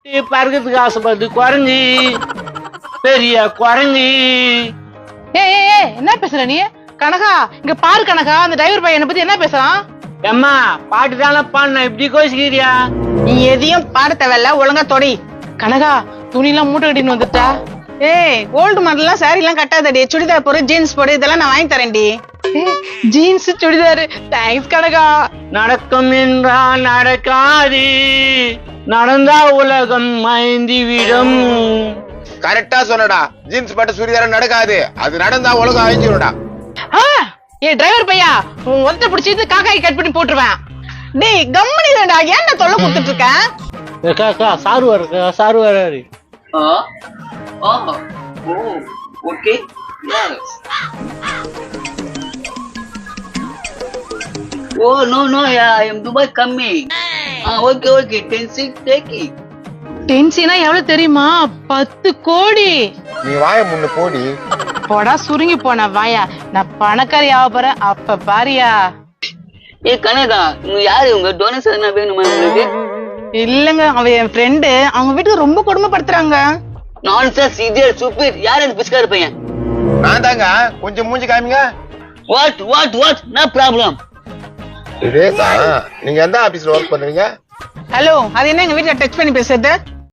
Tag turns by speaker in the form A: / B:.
A: பறக்கிறதுக்கு ஆசைப்படுது குரங்கு, பெரிய குரங்கு.
B: ஏய் என்ன பேசுற நீ? கனகா இங்க பாரு கனகா, அந்த டிரைவர் பையனை பத்தி என்ன பேசுறான்?
A: அம்மா பாட்டு தானே பாடின, இப்படி கோச்சிக்கிறியா?
B: நீ எதையும் பாட தேவையில்ல, ஒழுங்கா தொடி. கனகா துணி எல்லாம் மூட்டை கட்டின்னு வந்துட்டா. ஏய் ஓல்டு மாடல்லாம் சாரி எல்லாம் கட்டாதடி, சுடிதார் போடு, ஜீன்ஸ் போடு, இதெல்லாம் நான் வாங்கி தரேன்டி. ஜீன்ஸ் சுடிதார். தேங்க்ஸ் கனகா.
A: நடக்கும் என்றால் நடக்காது, நடந்தா உலகம் மயந்தி விடும்.
C: கரெக்டா சொன்னடா. ஜீன்ஸ் பட்டு சுடிதாரம் நடக்காது, அது நடந்தா உலகம் அழிஞ்சிரும்டா.
B: ஏ டிரைவர் பையா, உன் ஒத்த பிடிச்சி காக்காய் கட் பண்ணி போட்டுருவேன். டேய் கம்மனி தான்டா, ஏன்டா தொல்லை கொடுத்துட்டு இருக்க?
A: சாரு வராரு.
D: Okay. Yes. Oh no, yeah, I am Dubai coming. Okay, 10 take it.
B: டென்சினா எவ்வளவு தெரியுமா? 10 கோடி.
C: நீ வாய முன்ன போடி.
B: போடா சுருங்கி போன வாயா, நான் பணக்காரி ஆக போறேன், அப்ப பாரியா.
D: ஏ கனகா, நீ யாரு? உங்க டொனேஷன் என்ன வேணுமா உங்களுக்கு?
B: இல்லங்க, அவ என் ஃப்ரெண்டு, அவங்க வீட்டுக்கு ரொம்ப கொடுமைப்படுத்துறாங்க.
D: Nonsense, idiot, stupid. யார் அந்த பிஸ்கார பையன்?
C: நான் தாங்க. கொஞ்சம் மூஞ்சி காமிங்க.
D: What? No problem.
C: ரேசா, நீங்க எந்த ஆபீஸ்ல வர்க் பண்றீங்க?
B: ஹலோ, அது என்ன எங்க வீட்டுல டச் பண்ணி பேசுறது?